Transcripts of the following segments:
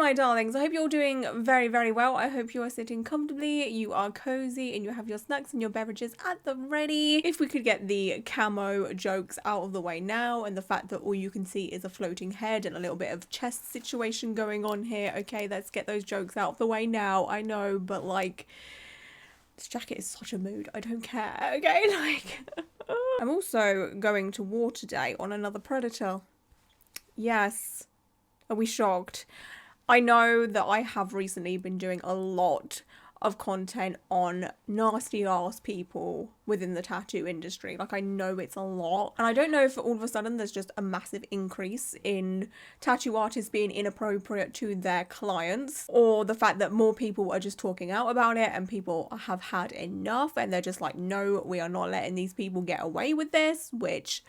my darlings, I hope you're all doing very, very well. I hope you are sitting comfortably, you are cozy, and you have your snacks and your beverages at the ready. If we could get the camo jokes out of the way now, and the fact that all you can see is a floating head and a little bit of chest situation going on here. Okay, let's get those jokes out of the way now. I know, but like, this jacket is such a mood. I don't care, okay? Like, I'm also going to war today on another predator. Yes. Are we shocked? I know that I have recently been doing a lot of content on nasty ass people within the tattoo industry. Like, I know it's a lot. And I don't know if all of a sudden there's just a massive increase in tattoo artists being inappropriate to their clients, or the fact that more people are just talking out about it and people have had enough and they're just like, no, we are not letting these people get away with this, which,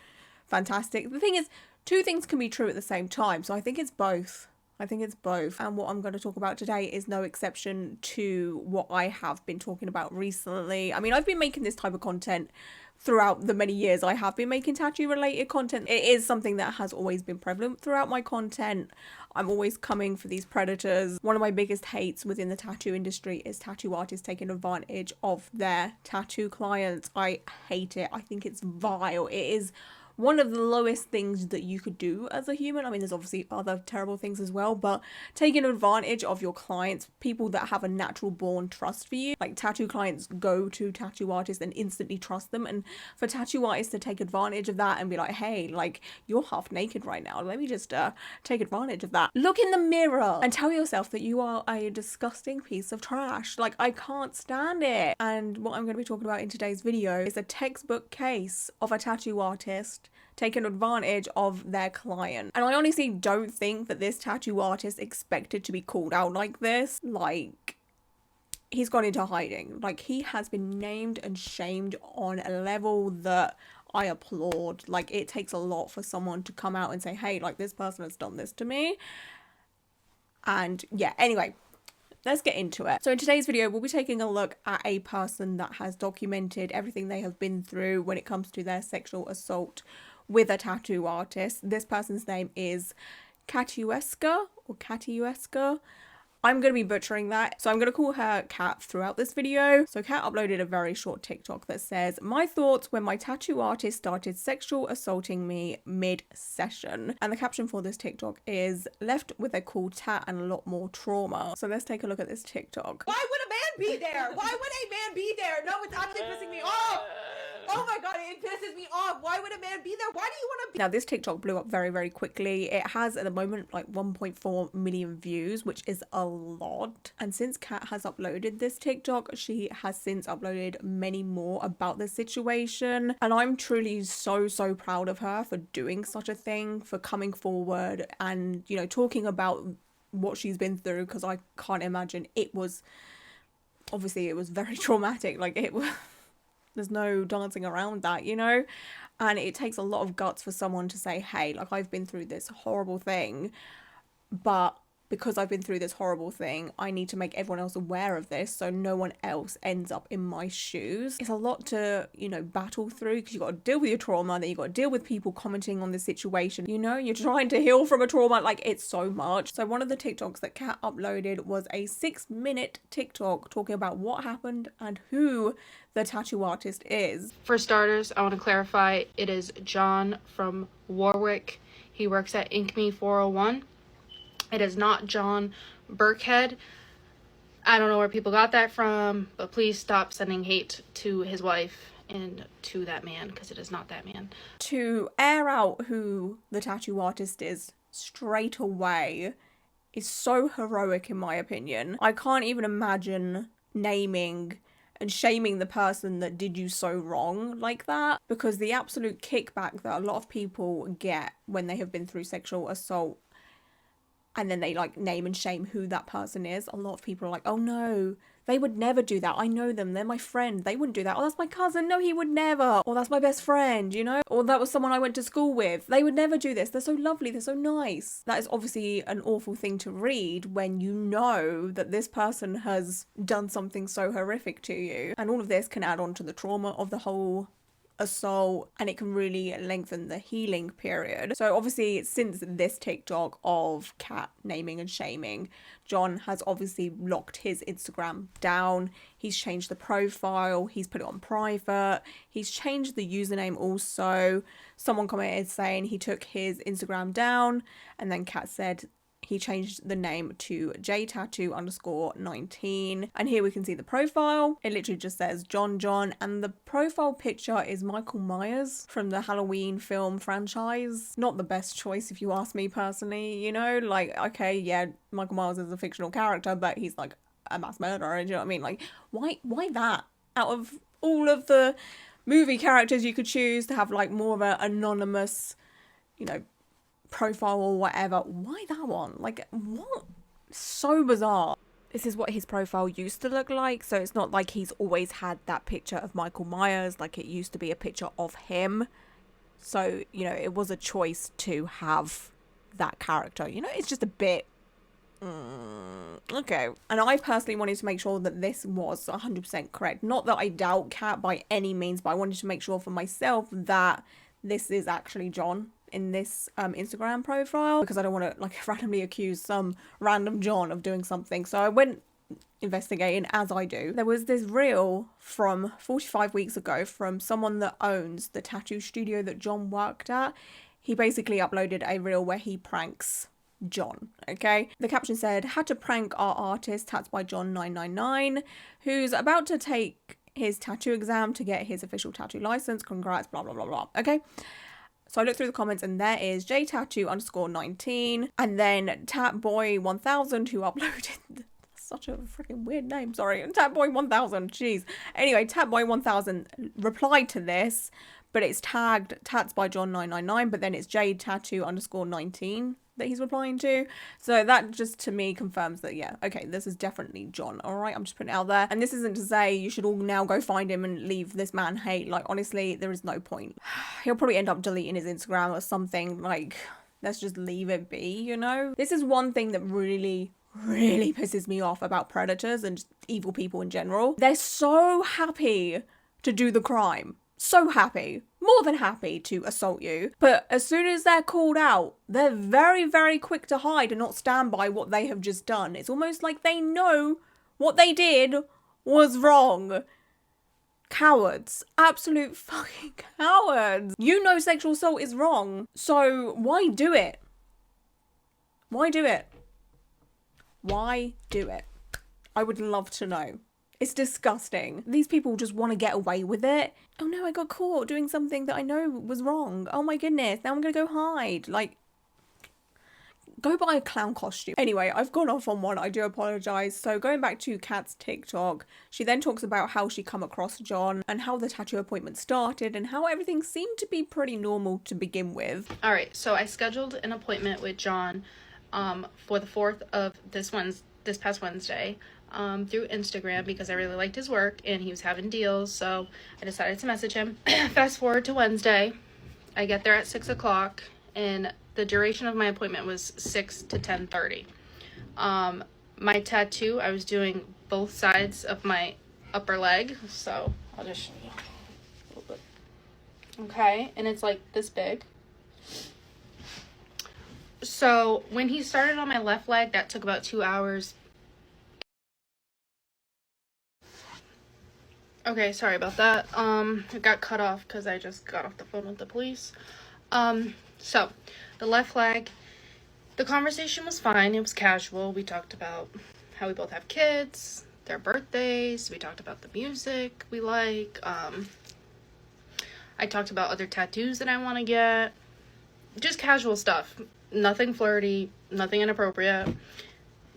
fantastic. The thing is, two things can be true at the same time, so I think it's both. I think it's both. And what I'm going to talk about today is no exception to what I have been talking about recently. I mean, I've been making this type of content throughout the many years I have been making tattoo related content. It is something that has always been prevalent throughout my content. I'm always coming for these predators. One of my biggest hates within the tattoo industry is tattoo artists taking advantage of their tattoo clients. I hate it. I think it's vile. It is one of the lowest things that you could do as a human. I mean, there's obviously other terrible things as well, but taking advantage of your clients, people that have a natural born trust for you, like tattoo clients go to tattoo artists and instantly trust them, and for tattoo artists to take advantage of that and be like, hey, like, you're half naked right now, let me just take advantage of that. Look in the mirror and tell yourself that you are a disgusting piece of trash. Like, I can't stand it. And what I'm going to be talking about in today's video is a textbook case of a tattoo artist taking advantage of their client. And I honestly don't think that this tattoo artist expected to be called out like this. Like, he's gone into hiding. Like, he has been named and shamed on a level that I applaud. Like, it takes a lot for someone to come out and say, hey, like, this person has done this to me. And yeah, anyway, let's get into it. So in today's video, we'll be taking a look at a person that has documented everything they have been through when it comes to their sexual assault with a tattoo artist. This person's name is Katiuska or Katiuska. I'm going to be butchering that, so I'm going to call her Kat throughout this video. So Kat uploaded a very short TikTok that says, my thoughts when my tattoo artist started sexual assaulting me mid-session. And the caption for this TikTok is, left with a cool tat and a lot more trauma. So let's take a look at this TikTok. Why would a man be there? Why would a man be there? No, it's actually pissing me off. Oh my god, it pisses me off. Why would a man be there? Why do you want to be? Now, this TikTok blew up very, very quickly. It has at the moment like 1.4 million views, which is a lot. And since Kat has uploaded this TikTok, she has since uploaded many more about the situation. And I'm truly so proud of her for doing such a thing, for coming forward and, you know, talking about what she's been through, because I can't imagine. It was, obviously it was very traumatic. Like, it was, there's no dancing around that, you know? And it takes a lot of guts for someone to say, hey, like, I've been through this horrible thing, but because I've been through this horrible thing, I need to make everyone else aware of this so no one else ends up in my shoes. It's a lot to, you know, battle through, because you've got to deal with your trauma, then you've got to deal with people commenting on the situation. You know, you're trying to heal from a trauma. Like, it's so much. So one of the TikToks that Kat uploaded was a 6-minute TikTok talking about what happened and who the tattoo artist is. For starters, I want to clarify, it is John from Warwick. He works at InkMe 401. It is not John Burkhead. I don't know where people got that from, but please stop sending hate to his wife and to that man, because it is not that man. To air out who the tattoo artist is straight away is so heroic, in my opinion. I can't even imagine naming and shaming the person that did you so wrong like that, because the absolute kickback that a lot of people get when they have been through sexual assault and then they like name and shame who that person is, a lot of people are like, oh no, they would never do that. I know them. They're my friend. They wouldn't do that. Oh, that's my cousin. No, he would never. Or that's my best friend, you know? Or that was someone I went to school with. They would never do this. They're so lovely. They're so nice. That is obviously an awful thing to read when you know that this person has done something so horrific to you. And all of this can add on to the trauma of the whole assault, and it can really lengthen the healing period. So obviously, since this TikTok of Kat naming and shaming, John has obviously locked his Instagram down. He's changed the profile, he's put it on private, he's changed the username also. Someone commented saying he took his Instagram down, and then Kat said he changed the name to jtattoo_19. And here we can see the profile. It literally just says John, and the profile picture is Michael Myers from the Halloween film franchise. Not the best choice if you ask me personally, you know? Like, okay, yeah, Michael Myers is a fictional character, but he's like a mass murderer, do you know what I mean? Like, why that? Out of all of the movie characters you could choose to have like more of an anonymous, you know, profile or whatever, why that one? Like, what? So bizarre. This is what his profile used to look like, so it's not like he's always had that picture of Michael Myers. Like, it used to be a picture of him, so, you know, it was a choice to have that character, you know? It's just a bit okay. And I personally wanted to make sure that this was 100% correct. Not that I doubt Kat by any means, but I wanted to make sure for myself that this is actually John in this Instagram profile, because I don't want to like randomly accuse some random John of doing something. So I went investigating, as I do. There was this reel from 45 weeks ago from someone that owns the tattoo studio that John worked at. He basically uploaded a reel where he pranks John, okay? The caption said, "Had to prank our artist, Tats by John 999, who's about to take his tattoo exam to get his official tattoo license. Congrats, blah, blah, blah, blah." Okay? So I looked through the comments and there is jtattoo_19 and then Tatboy1000 who uploaded such a freaking weird name, sorry. Tatboy1000, jeez. Anyway, Tatboy1000 replied to this, but it's tagged Tats by John 999, but then it's jtattoo_19 that he's replying to. So that just to me confirms that, yeah, okay, this is definitely John. All right, I'm just putting it out there. And this isn't to say you should all now go find him and leave this man hate. Like, honestly, there is no point. He'll probably end up deleting his Instagram or something. Like, let's just leave it be, you know? This is one thing that really pisses me off about predators and just evil people in general. They're so happy to do the crime. So happy, more than happy to assault you. But as soon as they're called out, they're very quick to hide and not stand by what they have just done. It's almost like they know what they did was wrong. Cowards. Absolute fucking cowards. You know sexual assault is wrong. So why do it? Why do it? Why do it? I would love to know. It's disgusting. These people just want to get away with it. Oh no, I got caught doing something that I know was wrong. Oh my goodness, now I'm gonna go hide. Like, go buy a clown costume. Anyway, I've gone off on one. I do apologise. So going back to Kat's TikTok, she then talks about how she come across John and how the tattoo appointment started and how everything seemed to be pretty normal to begin with. All right, so I scheduled an appointment with John for the 4th of this past Wednesday. Through Instagram because I really liked his work and he was having deals, so I decided to message him. Fast forward to Wednesday, I get there at 6 o'clock and the duration of my appointment was 6 to 10:30. My tattoo, I was doing both sides of my upper leg, so I'll just show you a little bit. Okay, and it's like this big. So when he started on my left leg, that took about 2 hours. Okay, sorry about that. It got cut off because I just got off the phone with the police. So, the left leg, the conversation was fine. It was casual. We talked about how we both have kids, their birthdays. We talked about the music we like. I talked about other tattoos that I want to get. Just casual stuff. Nothing flirty, nothing inappropriate.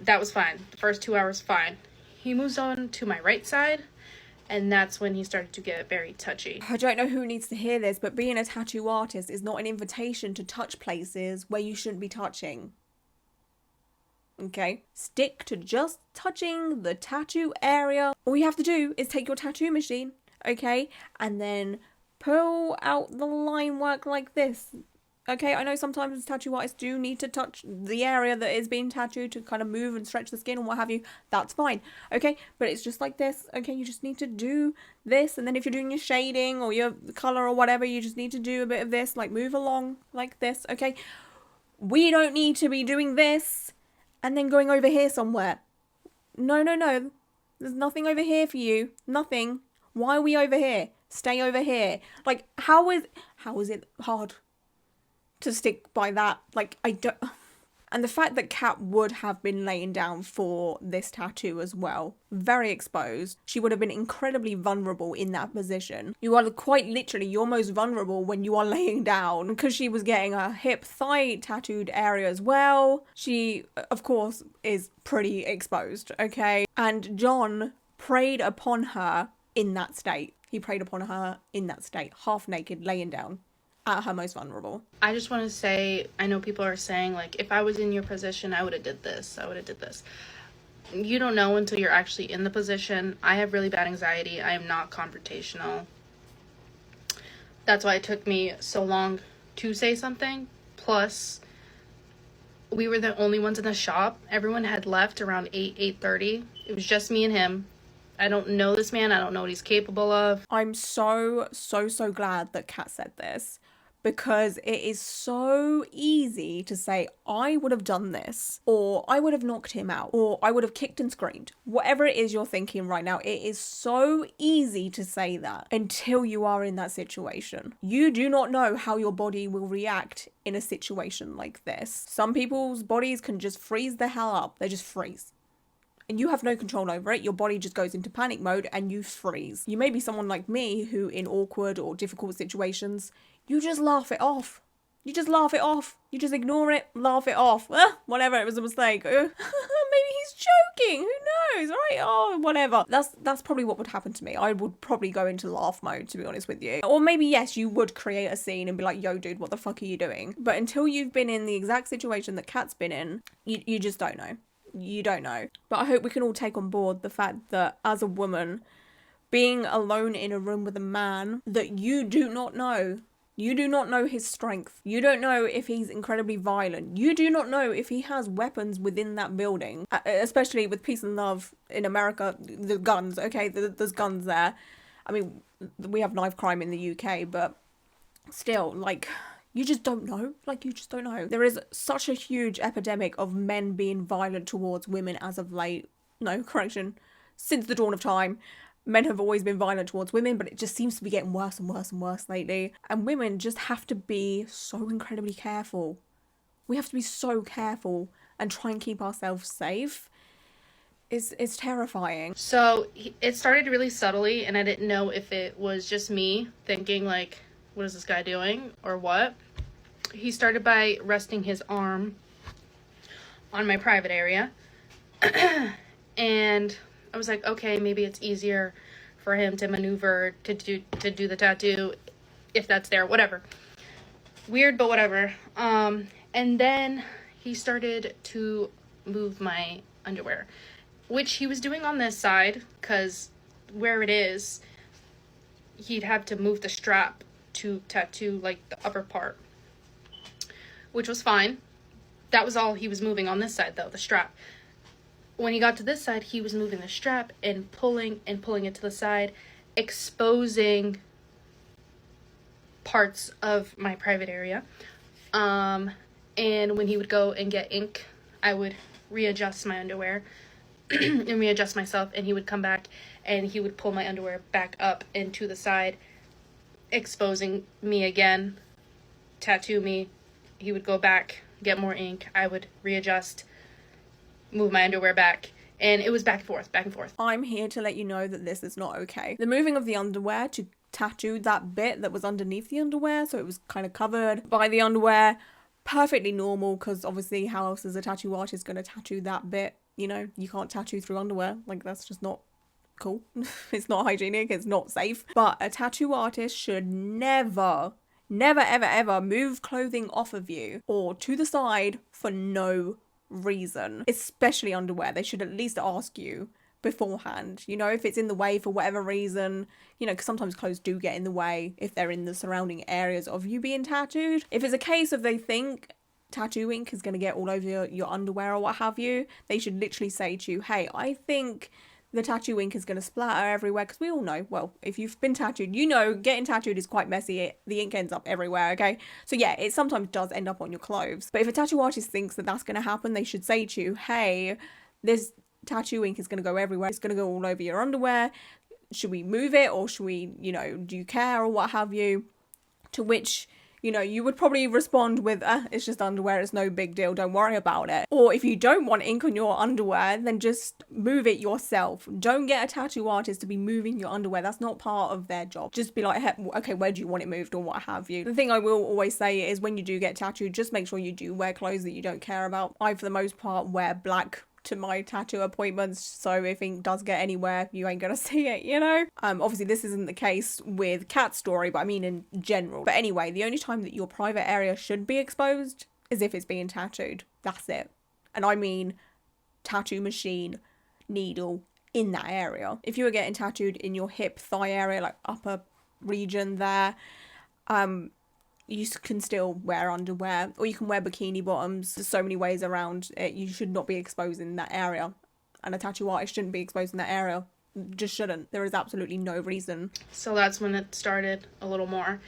That was fine. The first 2 hours, fine. He moves on to my right side. And that's when he started to get very touchy. I don't know who needs to hear this, but being a tattoo artist is not an invitation to touch places where you shouldn't be touching. Okay? Stick to just touching the tattoo area. All you have to do is take your tattoo machine, okay? And then pull out the line work like this. Okay, I know sometimes tattoo artists do need to touch the area that is being tattooed to kind of move and stretch the skin and what have you. That's fine. Okay, but it's just like this. Okay, you just need to do this, and then if you're doing your shading or your color or whatever, you just need to do a bit of this, like move along like this. Okay, we don't need to be doing this and then going over here somewhere. No, no, no. There's nothing over here for you. Nothing. Why are we over here? Stay over here. Like, how is it hard to stick by that? Like, I don't... And the fact that Kat would have been laying down for this tattoo as well, very exposed. She would have been incredibly vulnerable in that position. You are quite literally, you're most vulnerable when you are laying down, because she was getting a hip thigh tattooed area as well. She, of course, is pretty exposed, okay? And John preyed upon her in that state. He preyed upon her in that state, half naked, laying down. At her most vulnerable. I just want to say, I know people are saying, like, if I was in your position, I would have did this. I would have did this. You don't know until you're actually in the position. I have really bad anxiety. I am not confrontational. That's why it took me so long to say something. Plus, we were the only ones in the shop. Everyone had left around 8:30. It was just me and him. I don't know this man. I don't know what he's capable of. I'm so glad that Kat said this, because it is so easy to say, I would have done this, or I would have knocked him out, or I would have kicked and screamed. Whatever it is you're thinking right now, it is so easy to say that until you are in that situation. You do not know how your body will react in a situation like this. Some people's bodies can just freeze the hell up. They just freeze. And you have no control over it. Your body just goes into panic mode and you freeze. You may be someone like me who, in awkward or difficult situations, you just laugh it off. You just laugh it off. You just ignore it, laugh it off. Whatever, it was a mistake. Maybe he's joking. Who knows, right? Oh, whatever. That's probably what would happen to me. I would probably go into laugh mode, to be honest with you. Or maybe, yes, you would create a scene and be like, yo, dude, what the fuck are you doing? But until you've been in the exact situation that Kat's been in, you just don't know. You don't know. But I hope we can all take on board the fact that as a woman, being alone in a room with a man that you do not know his strength. You don't know if he's incredibly violent. You do not know if he has weapons within that building. Especially with peace and love in America, the guns, okay? There's guns there. I mean, we have knife crime in the UK, but still, like... You just don't know. Like, you just don't know. There is such a huge epidemic of men being violent towards women as of late. No, correction. Since the dawn of time. Men have always been violent towards women, but it just seems to be getting worse and worse and worse lately. And women just have to be so incredibly careful. We have to be so careful and try and keep ourselves safe. It's terrifying. So, it started really subtly, and I didn't know if it was just me thinking, like, what is this guy doing or what? He started by resting his arm on my private area. And I was like, okay, maybe it's easier for him to maneuver to do the tattoo if that's there, whatever. Weird, but whatever. And then he started to move my underwear, which he was doing on this side, because where it is, he'd have to move the strap to tattoo like the upper part, which was fine. That was all he was moving on this side, though, the strap. When he got to this side, he was moving the strap and pulling it to the side, exposing parts of my private area. And when he would go and get ink, I would readjust my underwear and readjust myself, and he would come back and he would pull my underwear back up and to the side, exposing me again, tattoo me. He would go back, get more ink. I would readjust, move my underwear back, and it was back and forth, back and forth. I'm here to let you know that this is not okay. The moving of the underwear to tattoo that bit that was underneath the underwear, so it was kind of covered by the underwear, perfectly normal, because obviously how else is a tattoo artist going to tattoo that bit? You know, you can't tattoo through underwear. Like, that's just not cool. It's not hygienic, it's not safe. But a tattoo artist should never ever move clothing off of you or to the side for no reason, especially underwear. They should at least ask you beforehand. You know, if it's in the way for whatever reason, you know, because sometimes clothes do get in the way if they're in the surrounding areas of you being tattooed. If it's a case of they think tattoo ink is going to get all over your underwear or what have you, they should literally say to you, hey, I think the tattoo ink is going to splatter everywhere, because we all know, well, if you've been tattooed, you know getting tattooed is quite messy. The ink ends up everywhere, okay? So yeah, it sometimes does end up on your clothes. But if a tattoo artist thinks that that's going to happen, they should say to you, hey, this tattoo ink is going to go everywhere. It's going to go all over your underwear. Should we move it, or should we, you know, do you care, or what have you? To which, you know, you would probably respond with, it's just underwear, it's no big deal, don't worry about it. Or if you don't want ink on your underwear, then just move it yourself. Don't get a tattoo artist to be moving your underwear. That's not part of their job. Just be like, hey, okay, where do you want it moved, or what have you. The thing I will always say is, when you do get tattooed, just make sure you do wear clothes that you don't care about. I, for the most part, wear black to my tattoo appointments, so if ink does get anywhere, you ain't gonna see it, you know? Obviously this isn't the case with Kat's story, but I mean in general. But anyway, the only time that your private area should be exposed is if it's being tattooed. That's it. And I mean tattoo machine, needle, in that area. If you were getting tattooed in your hip, thigh area, like upper region there, you can still wear underwear, or you can wear bikini bottoms. There's so many ways around it. You should not be exposing that area, and a tattoo artist shouldn't be exposing that area. Just shouldn't. There is absolutely no reason. So that's when it started a little more.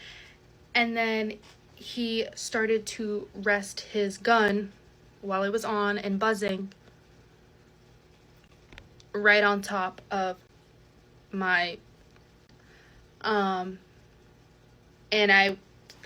And then he started to rest his gun while it was on and buzzing right on top of my and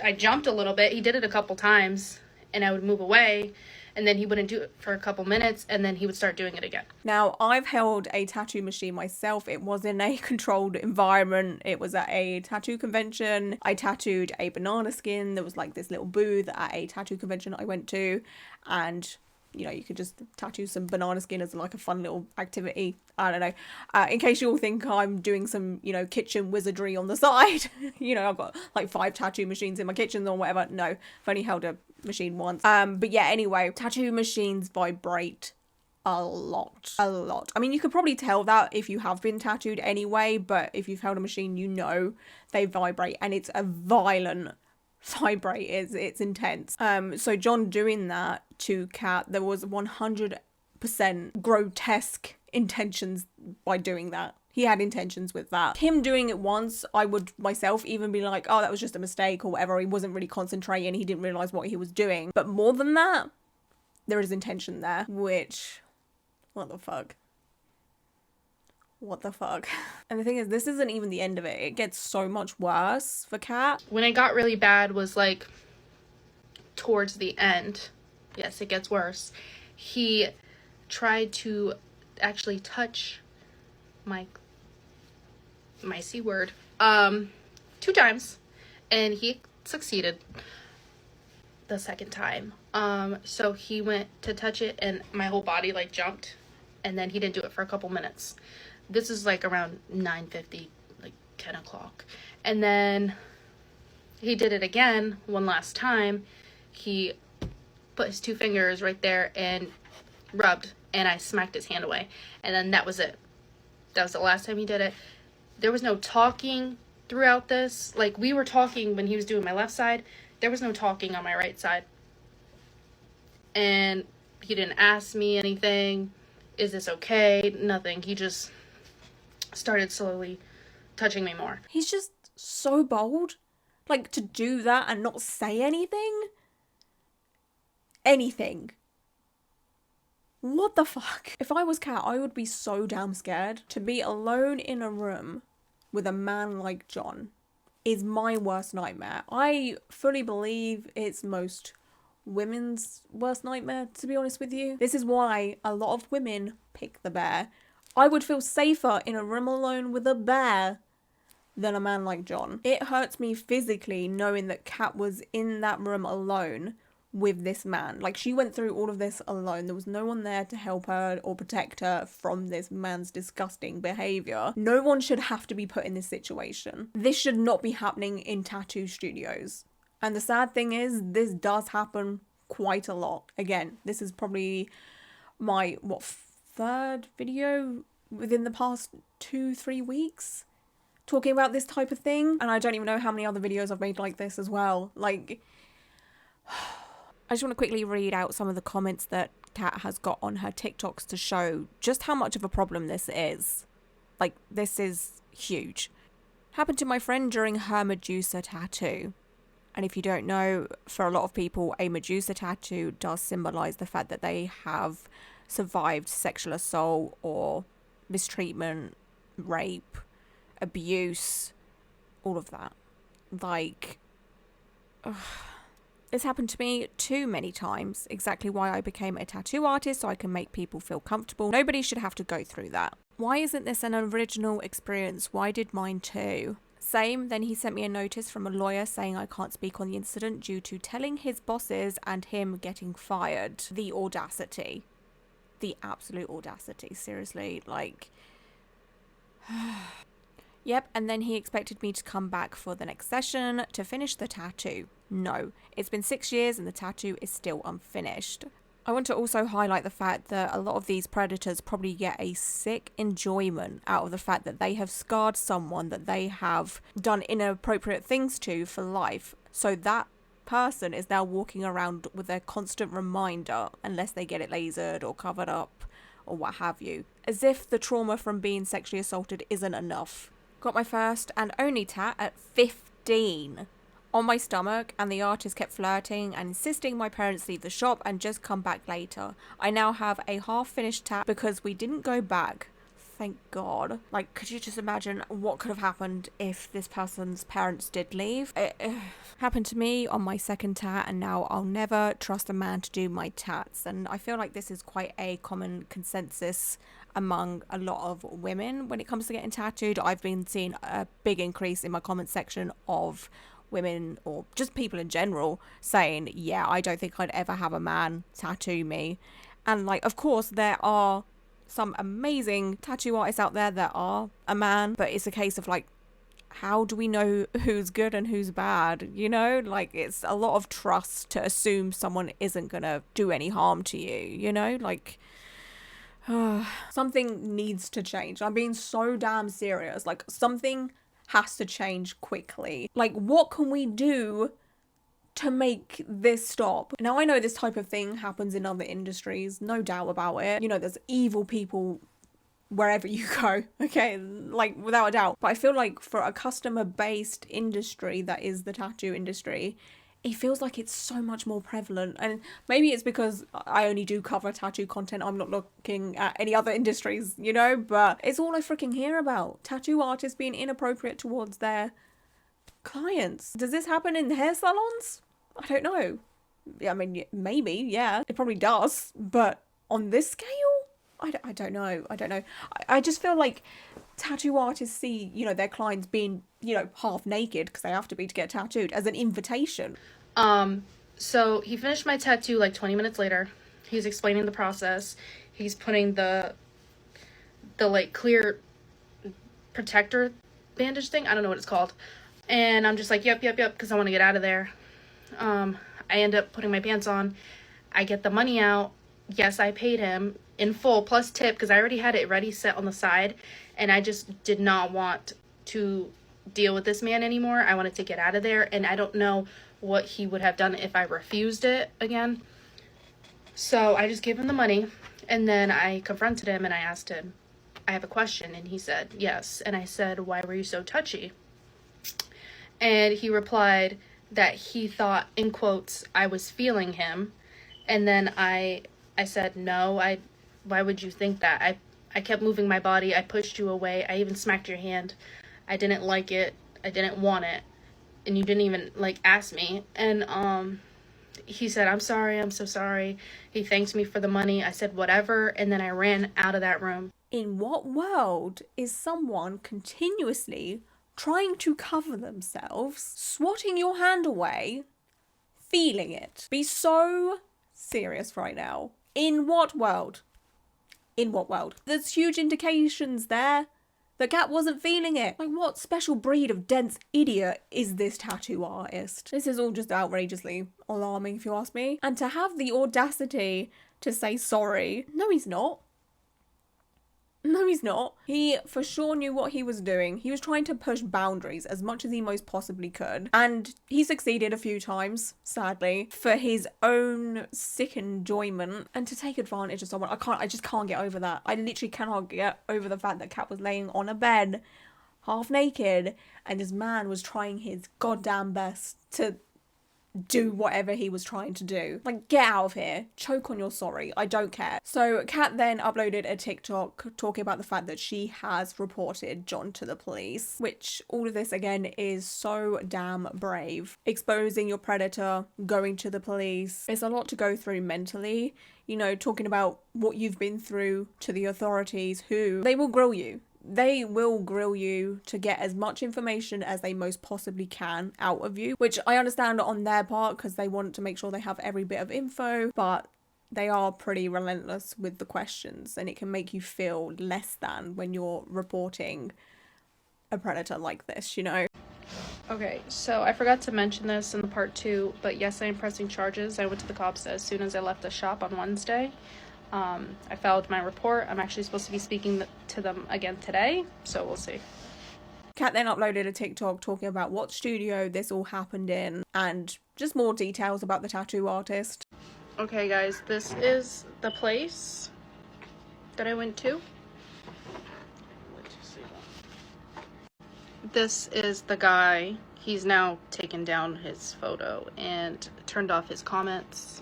I jumped a little bit. He did it a couple times, and I would move away, and then he wouldn't do it for a couple minutes, and then he would start doing it again. Now, I've held a tattoo machine myself. It was in a controlled environment. It was at a tattoo convention. I tattooed a banana skin. There was like this little booth at a tattoo convention I went to, and you know, you could just tattoo some banana skin as like a fun little activity. I don't know. In case you all think I'm doing some, you know, kitchen wizardry on the side. You know, I've got like 5 tattoo machines in my kitchen or whatever. No, I've only held a machine once. But yeah, anyway, tattoo machines vibrate a lot. I mean, you could probably tell that if you have been tattooed anyway, but if you've held a machine, you know they vibrate, and it's a violent vibrate. It's intense. So John doing that to Kat, there was 100% grotesque intentions by doing that. He had intentions with that. Him doing it once, I would myself even be like, oh, that was just a mistake or whatever. He wasn't really concentrating. He didn't realize what he was doing. But more than that, there is intention there, which, what the fuck? What the fuck? And the thing is, this isn't even the end of it. It gets so much worse for Kat. When it got really bad was like towards the end. Yes, it gets worse. He tried to actually touch my C word 2 times, and he succeeded the second time. So he went to touch it, and my whole body like jumped, and then he didn't do it for a couple minutes. This is like around 9:50, like 10 o'clock. And then he did it again one last time. He put his 2 fingers right there and rubbed, and I smacked his hand away. And then that was it. That was the last time he did it. There was no talking throughout this. Like, we were talking when he was doing my left side. There was no talking on my right side. And he didn't ask me anything. Is this okay? Nothing. He just started slowly touching me more. He's just so bold. Like, to do that and not say anything. Anything. What the fuck? If I was Kat, I would be so damn scared. To be alone in a room with a man like John is my worst nightmare. I fully believe it's most women's worst nightmare, to be honest with you. This is why a lot of women pick the bear. I would feel safer in a room alone with a bear than a man like John. It hurts me physically knowing that Kat was in that room alone with this man. Like, she went through all of this alone. There was no one there to help her or protect her from this man's disgusting behaviour. No one should have to be put in this situation. This should not be happening in tattoo studios. And the sad thing is, this does happen quite a lot. Again, this is probably my, 3rd video within the past 2-3 weeks talking about this type of thing. And I don't even know how many other videos I've made like this as well. Like, I just want to quickly read out some of the comments that Kat has got on her TikToks to show just how much of a problem this is. Like, this is huge. Happened to my friend during her Medusa tattoo. And if you don't know, for a lot of people, a Medusa tattoo does symbolize the fact that they have survived sexual assault or mistreatment, rape, abuse, all of that. Like, this happened to me too many times. Exactly why I became a tattoo artist, so I can make people feel comfortable. Nobody should have to go through that. Why isn't this an original experience? Why did mine too? Same, then he sent me a notice from a lawyer saying I can't speak on the incident due to telling his bosses and him getting fired. The audacity. The absolute audacity. Seriously, like... Yep, and then he expected me to come back for the next session to finish the tattoo. No, it's been 6 years and the tattoo is still unfinished. I want to also highlight the fact that a lot of these predators probably get a sick enjoyment out of the fact that they have scarred someone that they have done inappropriate things to for life. So that person is now walking around with a constant reminder, unless they get it lasered or covered up or what have you, as if the trauma from being sexually assaulted isn't enough. Got my first and only tat at 15. On my stomach, and the artist kept flirting and insisting my parents leave the shop and just come back later. I now have a half-finished tat because we didn't go back. Thank God. Like, could you just imagine what could have happened if this person's parents did leave? It happened to me on my second tat, and now I'll never trust a man to do my tats. And I feel like this is quite a common consensus among a lot of women when it comes to getting tattooed. I've been seeing a big increase in my comment section of women, or just people in general, saying, yeah, I don't think I'd ever have a man tattoo me. And like, of course, there are some amazing tattoo artists out there that are a man, but it's a case of like, how do we know who's good and who's bad? You know, like, it's a lot of trust to assume someone isn't gonna do any harm to you, you know, like, something needs to change. I'm being so damn serious. Like, something has to change quickly. Like, what can we do to make this stop? Now, I know this type of thing happens in other industries, no doubt about it. You know, there's evil people wherever you go, okay? Like, without a doubt. But I feel like for a customer-based industry that is the tattoo industry, it feels like it's so much more prevalent. And maybe it's because I only do cover tattoo content. I'm not looking at any other industries, you know? But it's all I freaking hear about. Tattoo artists being inappropriate towards their clients. Does this happen in hair salons? I don't know. I mean, maybe, yeah. It probably does. But on this scale? I don't know. I just feel like tattoo artists see, you know, their clients being, you know, half naked, because they have to be to get tattooed, as an invitation. So he finished my tattoo like 20 minutes later. He's explaining the process. He's putting the like clear protector bandage thing. I don't know what it's called. And I'm just like, yep, because I want to get out of there. I end up putting my pants on. I get the money out. Yes, I paid him in full plus tip, because I already had it ready set on the side, and I just did not want to deal with this man anymore. I wanted to get out of there, and I don't know what he would have done if I refused it again. So I just gave him the money, and then I confronted him and I asked him, I have a question, and he said yes. And I said, why were you so touchy? And he replied that he thought, in quotes, I was feeling him. And then I said, no, why would you think that? I kept moving my body. I pushed you away. I even smacked your hand. I didn't like it. I didn't want it. And you didn't even, like, ask me. And he said, I'm sorry. I'm so sorry. He thanked me for the money. I said, whatever. And then I ran out of that room. In what world is someone continuously trying to cover themselves, swatting your hand away, feeling it? Be so serious right now. In what world? In what world? There's huge indications there. The cat wasn't feeling it. Like, what special breed of dense idiot is this tattoo artist? This is all just outrageously alarming, if you ask me. And to have the audacity to say sorry. No, he's not. No, he's not. He for sure knew what he was doing. He was trying to push boundaries as much as he most possibly could. And he succeeded a few times, sadly, for his own sick enjoyment and to take advantage of someone. I just can't get over that. I literally cannot get over the fact that Kat was laying on a bed, half naked, and this man was trying his goddamn best to do whatever he was trying to do. Like, get out of here. Choke on your sorry. I don't care. So Kat then uploaded a TikTok talking about the fact that she has reported John to the police, which all of this again is so damn brave. Exposing your predator, going to the police. It's a lot to go through mentally, you know, talking about what you've been through to the authorities, who they will grill you. They will grill you to get as much information as they most possibly can out of you, which I understand on their part because they want to make sure they have every bit of info, but they are pretty relentless with the questions and it can make you feel less than when you're reporting a predator like this, you know? Okay, so I forgot to mention this in the part 2, but yes, I am pressing charges. I went to the cops as soon as I left the shop on Wednesday. I filed my report. I'm actually supposed to be speaking to them again today, so we'll see. Kat then uploaded a TikTok talking about what studio this all happened in and just more details about the tattoo artist. Okay, guys, this is the place that I went to. This is the guy. He's now taken down his photo and turned off his comments.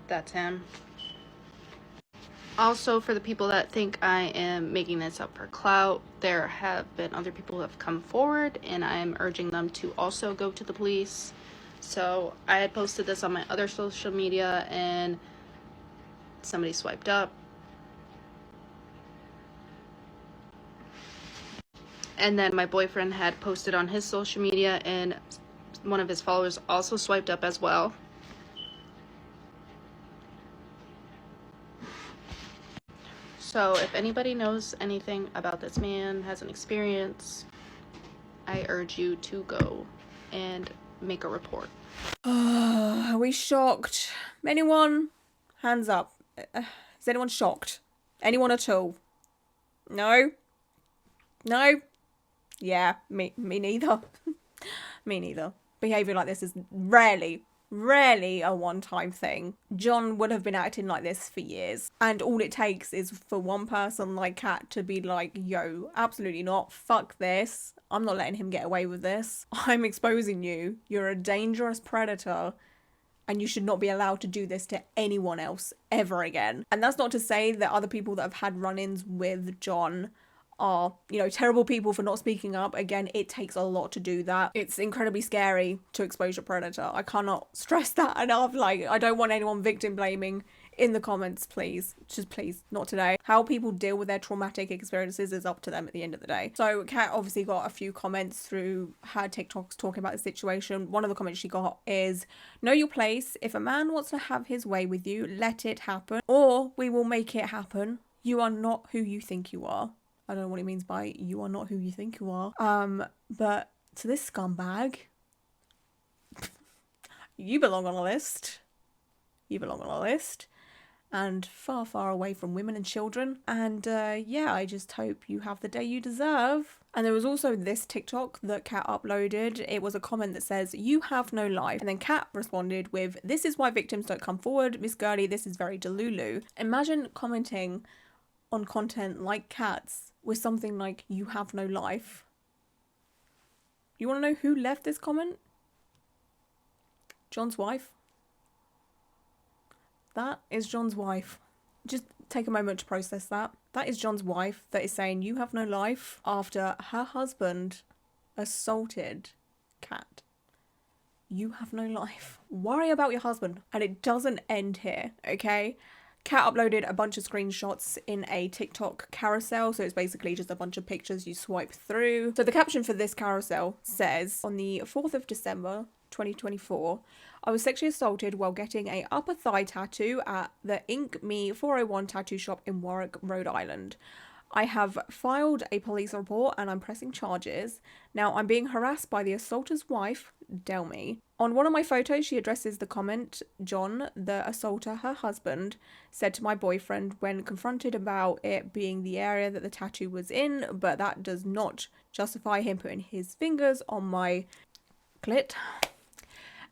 That's him. Also, for the people that think I am making this up for clout, there have been other people who have come forward and I am urging them to also go to the police. So I had posted this on my other social media and somebody swiped up. And then my boyfriend had posted on his social media and one of his followers also swiped up as well. So if anybody knows anything about this man, has an experience, I urge you to go and make a report. Are we shocked? Anyone? Hands up. Is anyone shocked? Anyone at all? No? No? Yeah, me neither. Me neither. Behaviour like this is rarely a one-time thing. John would have been acting like this for years. And all it takes is for one person like Kat to be like, yo, absolutely not. Fuck this. I'm not letting him get away with this. I'm exposing you. You're a dangerous predator. And you should not be allowed to do this to anyone else ever again. And that's not to say that other people that have had run-ins with John are, you know, terrible people for not speaking up. Again, it takes a lot to do that. It's incredibly scary to expose your predator. I cannot stress that enough. Like, I don't want anyone victim blaming in the comments, please. Just please, not today. How people deal with their traumatic experiences is up to them at the end of the day. So Kat obviously got a few comments through her TikToks talking about the situation. One of the comments she got is, know your place. If a man wants to have his way with you, let it happen, or we will make it happen. You are not who you think you are. I don't know what it means by you are not who you think you are. But to this scumbag, you belong on a list. You belong on a list. And far, far away from women and children. And yeah, I just hope you have the day you deserve. And there was also this TikTok that Kat uploaded. It was a comment that says, you have no life. And then Kat responded with, this is why victims don't come forward. Miss Gurley, this is very delulu. Imagine commenting on content like Kat's with something like, you have no life. You want to know who left this comment? John's wife. That is John's wife. Just take a moment to process that. That is John's wife that is saying, you have no life, after her husband assaulted Kat. You have no life. Worry about your husband. And it doesn't end here, okay? Kat uploaded a bunch of screenshots in a TikTok carousel, so it's basically just a bunch of pictures you swipe through. So the caption for this carousel says, on the 4th of December 2024, I was sexually assaulted while getting a upper thigh tattoo at the Ink Me 401 tattoo shop in Warwick, Rhode Island. I have filed a police report and I'm pressing charges. Now, I'm being harassed by the assaulter's wife, Delmy. On one of my photos, she addresses the comment, John, the assaulter, her husband, said to my boyfriend when confronted about it being the area that the tattoo was in, but that does not justify him putting his fingers on my clit.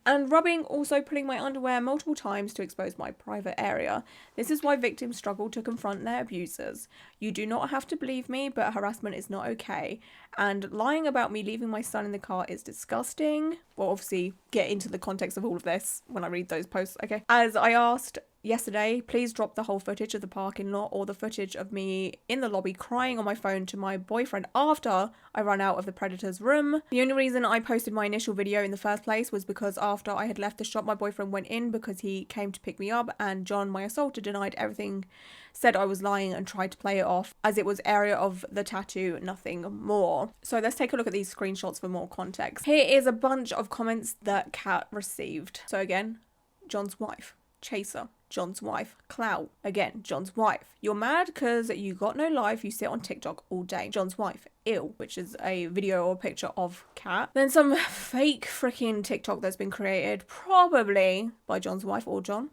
And rubbing, also pulling my underwear multiple times to expose my private area. This is why victims struggle to confront their abusers. You do not have to believe me, but harassment is not okay. And lying about me leaving my son in the car is disgusting. We'll obviously get into the context of all of this when I read those posts, okay? As I asked yesterday, please drop the whole footage of the parking lot or the footage of me in the lobby crying on my phone to my boyfriend after I ran out of the predator's room. The only reason I posted my initial video in the first place was because after I had left the shop, my boyfriend went in because he came to pick me up, and John, my assaulter, denied everything, said I was lying and tried to play it off as it was area of the tattoo, nothing more. So let's take a look at these screenshots for more context. Here is a bunch of comments that Kat received. So again, John's wife. Chaser, John's wife. Clout, again, John's wife. You're mad because you got no life, you sit on TikTok all day. John's wife. Ill, which is a video or picture of Kat. Then some fake freaking TikTok that's been created, probably by John's wife or John.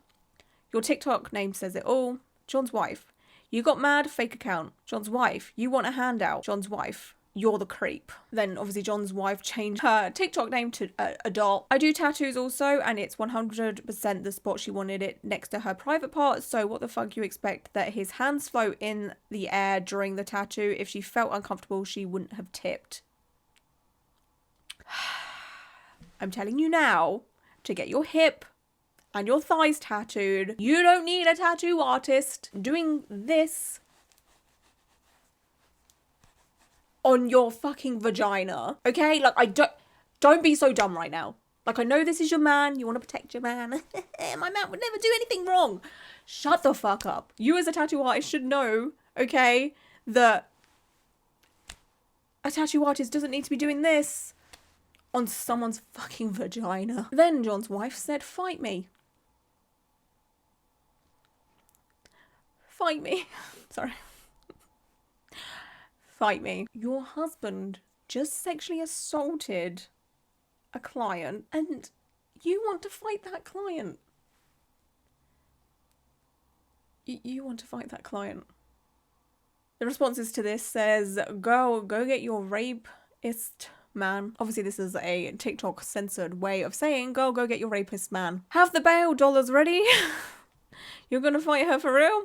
Your TikTok name says it all. John's wife. You got mad, fake account. John's wife. You want a handout. John's wife. You're the creep. Then obviously John's wife changed her TikTok name to Adult. I do tattoos also, and it's 100% the spot she wanted it next to her private part. So what the fuck you expect that his hands float in the air during the tattoo? If she felt uncomfortable, she wouldn't have tipped. I'm telling you now, to get your hip and your thighs tattooed, you don't need a tattoo artist doing this on your fucking vagina, okay? Like, don't be so dumb right now. Like, I know this is your man, you want to protect your man. My man would never do anything wrong. Shut the fuck up. You as a tattoo artist should know, okay, that a tattoo artist doesn't need to be doing this on someone's fucking vagina. Then John's wife said, fight me. Fight me. Sorry. Fight me. Your husband just sexually assaulted a client and you want to fight that client. You want to fight that client. The responses to this says, girl, go get your rapist man. Obviously this is a TikTok censored way of saying, girl, go get your rapist man. Have the bail dollars ready. You're gonna fight her for real?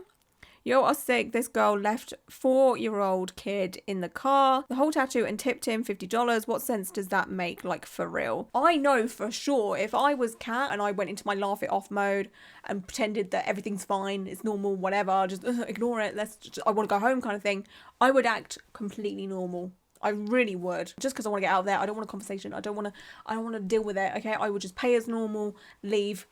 You are sick. This girl left 4-year-old kid in the car, the whole tattoo, and tipped him $50. What sense does that make? Like, for real? I know for sure if I was Kat and I went into my laugh it off mode and pretended that everything's fine, it's normal, whatever, just ignore it, I want to go home kind of thing, I would act completely normal. I really would. Just because I want to get out of there. I don't want a conversation. I don't want to deal with it, okay? I would just pay as normal, leave,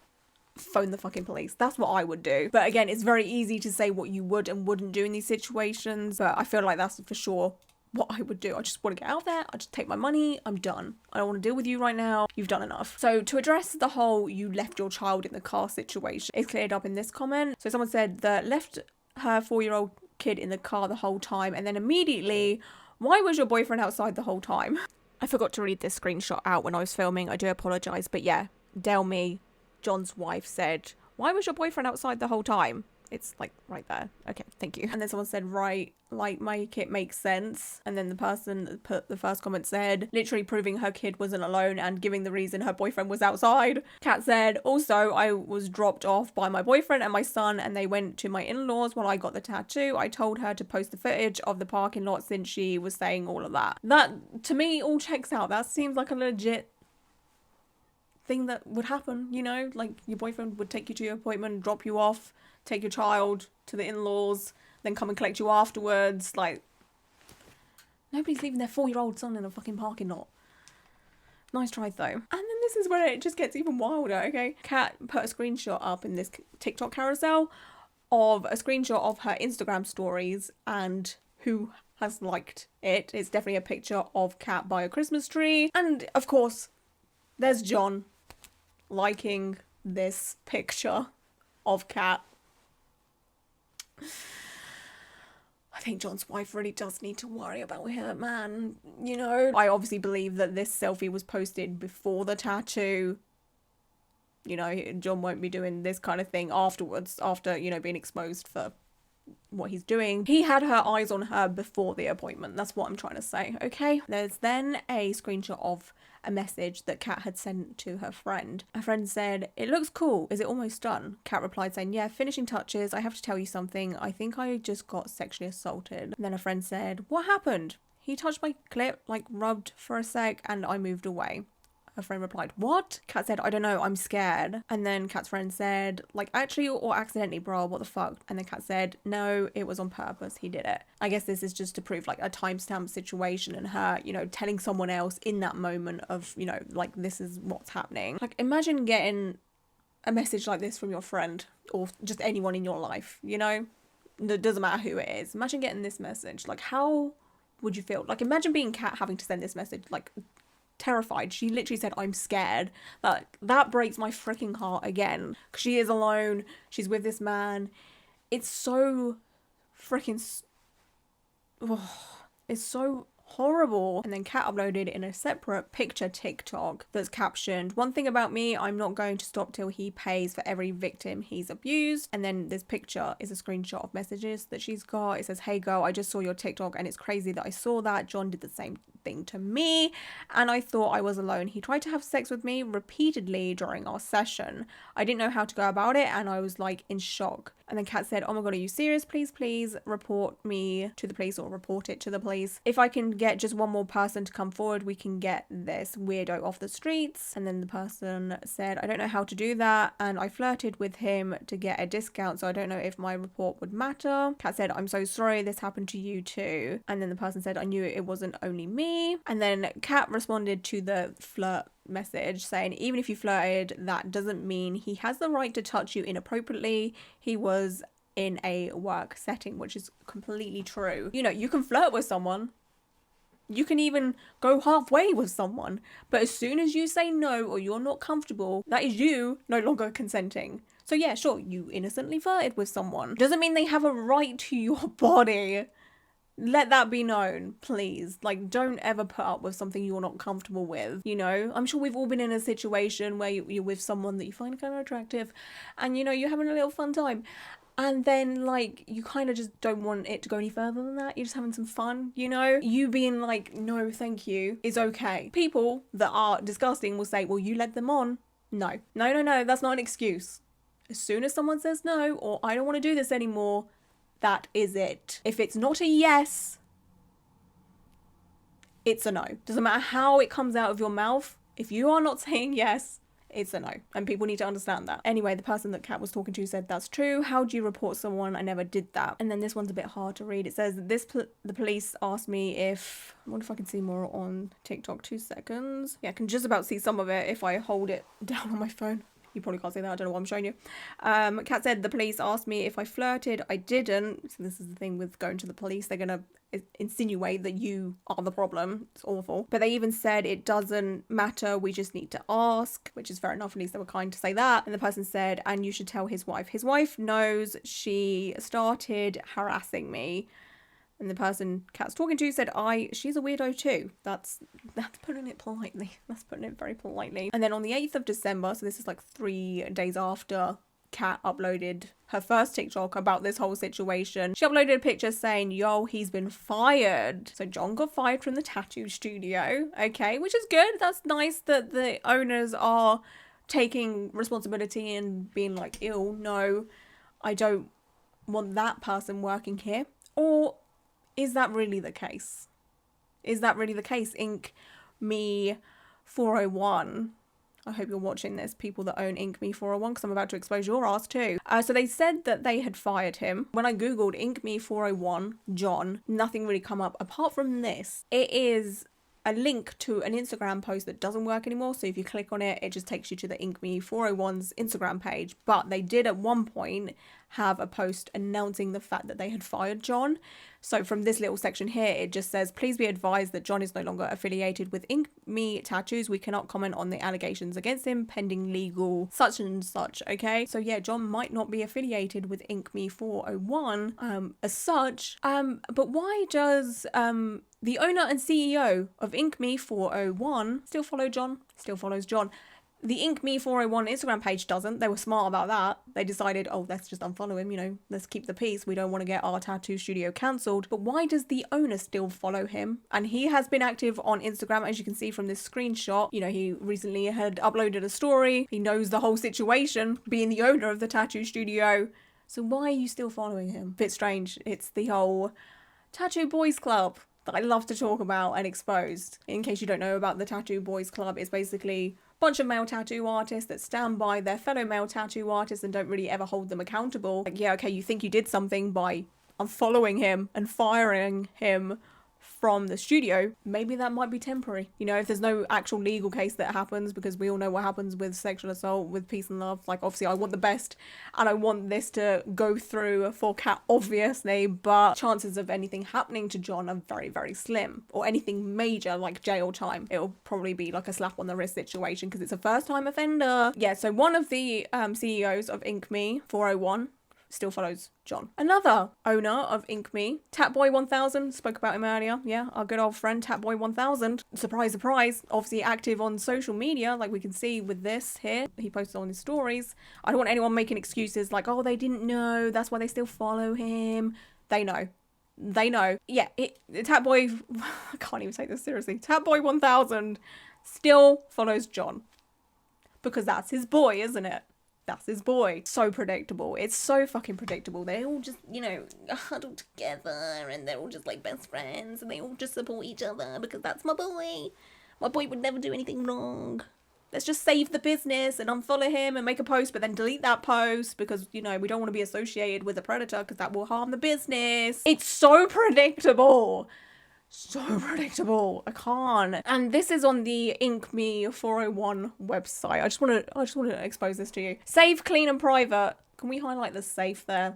phone the fucking police. That's what I would do. But again, it's very easy to say what you would and wouldn't do in these situations, but I feel like that's for sure what I would do. I just want to get out there, I just take my money, I'm done. I don't want to deal with you right now, you've done enough. So to address the whole you left your child in the car situation, it's cleared up in this comment. So someone said that left her 4-year-old kid in the car the whole time, and then immediately, why was your boyfriend outside the whole time? I forgot to read this screenshot out when I was filming, I do apologise, but yeah, Delmy, John's wife, said, why was your boyfriend outside the whole time? It's like right there. Okay, thank you. And then someone said, right, like, make it make sense. And then the person that put the first comment said, literally proving her kid wasn't alone and giving the reason her boyfriend was outside. Kat said, also, I was dropped off by my boyfriend and my son and they went to my in-laws while I got the tattoo. I told her to post the footage of the parking lot since she was saying all of that. That, to me, all checks out. That seems like a legit thing that would happen, you know? Like, your boyfriend would take you to your appointment, drop you off, take your child to the in-laws, then come and collect you afterwards. Like, nobody's leaving their 4-year-old son in a fucking parking lot. Nice try though. And then this is where it just gets even wilder, okay? Kat put a screenshot up in this TikTok carousel of a screenshot of her Instagram stories and who has liked it. It's definitely a picture of Kat by a Christmas tree. And of course, there's John liking this picture of Kat. I I think John's wife really does need to worry about her, man. You know, I obviously believe that this selfie was posted before the tattoo. You know, John won't be doing this kind of thing afterwards, after, you know, being exposed for what he's doing. He had her eyes on her before the appointment. That's what I'm trying to say, okay? There's then a screenshot of a message that Kat had sent to her friend. Her friend said, "It looks cool. Is it almost done?" Kat replied saying, "Yeah, finishing touches. I have to tell you something. I think I just got sexually assaulted." And then her friend said, "What happened?" "He touched my clit, like rubbed for a sec, and I moved away." Her friend replied, "What?" Kat said, "I don't know, I'm scared." And then Kat's friend said, like, "Actually or accidentally, bro, what the fuck?" And then Kat said, "No, it was on purpose, he did it." I guess this is just to prove like a timestamp situation and her, you know, telling someone else in that moment of, you know, like, this is what's happening. Like, imagine getting a message like this from your friend or just anyone in your life, you know? It doesn't matter who it is. Imagine getting this message. Like, how would you feel? Like, imagine being Kat having to send this message, like, terrified. She literally said, "I'm scared." Like, that breaks my freaking heart again, because she is alone, she's with this man. It's so freaking it's so horrible. And then Kat uploaded in a separate picture TikTok that's captioned, "One thing about me, I'm not going to stop till he pays for every victim he's abused." And then this picture is a screenshot of messages that she's got. It says, "Hey girl, I just saw your TikTok and it's crazy that I saw that. John did the same thing to me and I thought I was alone. He tried to have sex with me repeatedly during our session. I didn't know how to go about it and I was like in shock." And then Kat said, "Oh my god, are you serious? Please report me to the police or report it to the police. If I can get just one more person to come forward, we can get this weirdo off the streets." And then the person said, "I don't know how to do that and I flirted with him to get a discount, so I don't know if my report would matter." Kat said, "I'm so sorry this happened to you too." And then the person said, "I knew it wasn't only me." And then Kat responded to the flirt message saying, "Even if you flirted, that doesn't mean he has the right to touch you inappropriately. He was in a work setting," which is completely true. You know, you can flirt with someone. You can even go halfway with someone. But as soon as you say no or you're not comfortable, that is you no longer consenting. So yeah, sure, you innocently flirted with someone. Doesn't mean they have a right to your body. Let that be known, please. Like, don't ever put up with something you're not comfortable with, you know? I'm sure we've all been in a situation where you're with someone that you find kind of attractive and, you know, you're having a little fun time. And then, like, you kind of just don't want it to go any further than that. You're just having some fun, you know? You being like, "No, thank you," is okay. People that are disgusting will say, "Well, you led them on." No, that's not an excuse. As soon as someone says no, or "I don't want to do this anymore," that is it. If it's not a yes, it's a no. Doesn't matter how it comes out of your mouth. If you are not saying yes, it's a no. And people need to understand that. Anyway, the person that Kat was talking to said, "That's true. How do you report someone? I never did that." And then this one's a bit hard to read. It says, the police asked me if... I wonder if I can see more on TikTok. 2 seconds. Yeah, I can just about see some of it if I hold it down on my phone. You probably can't see that. I don't know what I'm showing you. Kat said, "The police asked me if I flirted. I didn't." So this is the thing with going to the police. They're going to insinuate that you are the problem. It's awful. But they even said, "It doesn't matter. We just need to ask," which is fair enough. At least they were kind to say that. And the person said, "And you should tell his wife. His wife knows. She started harassing me." And the person Kat's talking to said, "She's a weirdo too." That's putting it politely. That's putting it very politely. And then on the 8th of December, so this is like 3 days after Kat uploaded her first TikTok about this whole situation, she uploaded a picture saying, "Yo, he's been fired." So John got fired from the tattoo studio. Okay, which is good. That's nice that the owners are taking responsibility and being like, "Ew, no, I don't want that person working here." Or is that really the case? Is that really the case? Ink Me 401. I hope you're watching this, people that own Ink Me 401, because I'm about to expose your ass too. So they said that they had fired him. When I googled Ink Me 401 John, nothing really come up apart from this. It is a link to an Instagram post that doesn't work anymore. So if you click on it, it just takes you to the Ink Me 401's Instagram page. But they did at one point have a post announcing the fact that they had fired John. So from this little section here, it just says, please be advised that John is no longer affiliated with Ink Me Tattoos. We cannot comment on the allegations against him pending legal such and such. Okay, so yeah, John might not be affiliated with Ink Me 401 as such. But why does the owner and CEO of Ink Me 401 still follow John? Still follows John. The Ink Me 401 Instagram page doesn't. They were smart about that. They decided, oh, let's just unfollow him, you know, let's keep the peace. We don't want to get our tattoo studio cancelled. But why does the owner still follow him? And he has been active on Instagram, as you can see from this screenshot. You know, he recently had uploaded a story. He knows the whole situation, being the owner of the tattoo studio. So why are you still following him? Bit strange. It's the whole Tattoo Boys Club that I love to talk about and expose. In case you don't know about the Tattoo Boys Club, it's basically bunch of male tattoo artists that stand by their fellow male tattoo artists and don't really ever hold them accountable. Like, yeah, okay, you think you did something by unfollowing him and firing him from the studio, maybe that might be temporary. You know, if there's no actual legal case that happens, because we all know what happens with sexual assault, with peace and love. Like, obviously I want the best and I want this to go through for Kat, obviously, but chances of anything happening to John are very, very slim. Or anything major like jail time. It'll probably be like a slap on the wrist situation because it's a first time offender. Yeah, so one of the CEOs of Ink Me 401 still follows John. Another owner of Ink Me, Tatboy1000, spoke about him earlier. Yeah, our good old friend Tatboy1000. Surprise, surprise, obviously active on social media, like we can see with this here. He posted on his stories. I don't want anyone making excuses like, oh, they didn't know, that's why they still follow him. They know. They know. Yeah, Tatboy, I can't even take this seriously. Tatboy1000 still follows John. Because that's his boy, isn't it? That's his boy. So predictable. It's so fucking predictable. They all just, you know, huddle together and they're all just like best friends and they all just support each other because that's my boy. My boy would never do anything wrong. Let's just save the business and unfollow him and make a post but then delete that post because, you know, we don't want to be associated with a predator because that will harm the business. It's so predictable. So predictable. I can't. And this is on the Ink Me 401 website. I just want to expose this to you. Safe, clean and private. Can we highlight the safe there?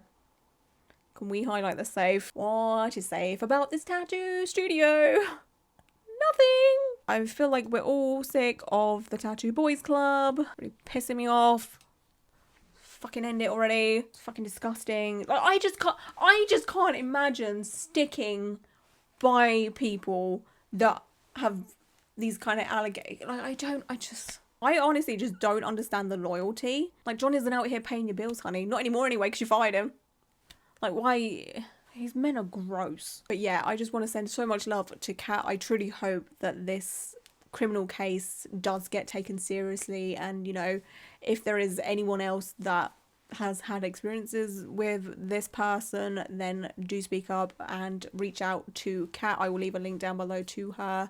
Can we highlight the safe? What is safe about this tattoo studio? Nothing. I feel like we're all sick of the Tattoo Boys Club. Really pissing me off. Fucking end it already. It's fucking disgusting. Like, I just can't imagine sticking by people that have these kind of allegations. Like, I honestly just don't understand the loyalty. Like, John isn't out here paying your bills, honey. Not anymore anyway, because you fired him. Like, why? These men are gross. But yeah, I just want to send so much love to Kat. I truly hope that this criminal case does get taken seriously. And, you know, if there is anyone else that has had experiences with this person, then do speak up and reach out to Kat. I will leave a link down below to her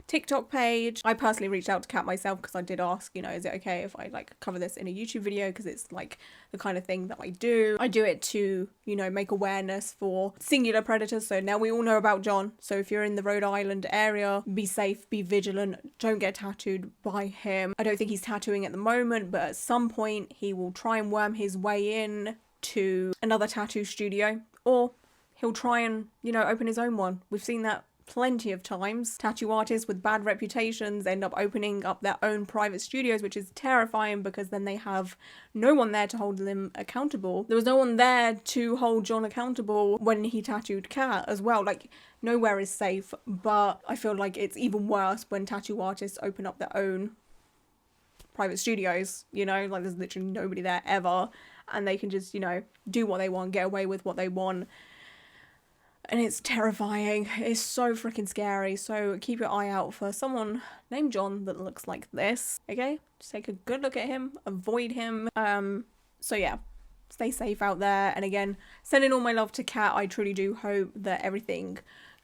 TikTok page. I personally reached out to Kat myself because I did ask, you know, is it okay if I like cover this in a YouTube video, because it's like the kind of thing that I do it to, you know, make awareness for singular predators. So now we all know about John. So if you're in the Rhode Island area, be safe, be vigilant, don't get tattooed by him. I don't think he's tattooing at the moment, but at some point he will try and worm his way in to another tattoo studio, or he'll try and, you know, open his own one. We've seen that plenty of times. Tattoo artists with bad reputations end up opening up their own private studios, which is terrifying because then they have no one there to hold them accountable. There was no one there to hold John accountable when he tattooed Kat as well. Like, nowhere is safe, but I feel like it's even worse when tattoo artists open up their own private studios, you know, like there's literally nobody there ever and they can just, you know, do what they want, get away with what they want. And it's terrifying. It's so freaking scary. So keep your eye out for someone named John that looks like this. Okay? Just take a good look at him. Avoid him. So yeah. Stay safe out there. And again, sending all my love to Kat. I truly do hope that everything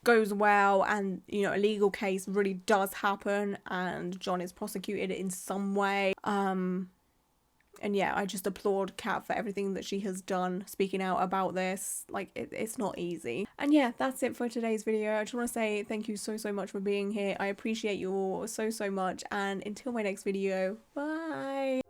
goes well and, you know, a legal case really does happen and John is prosecuted in some way. And yeah, I just applaud Kat for everything that she has done, speaking out about this. Like, it's not easy. And yeah, that's it for today's video. I just want to say thank you so much for being here. I appreciate you all so much. And until my next video, bye!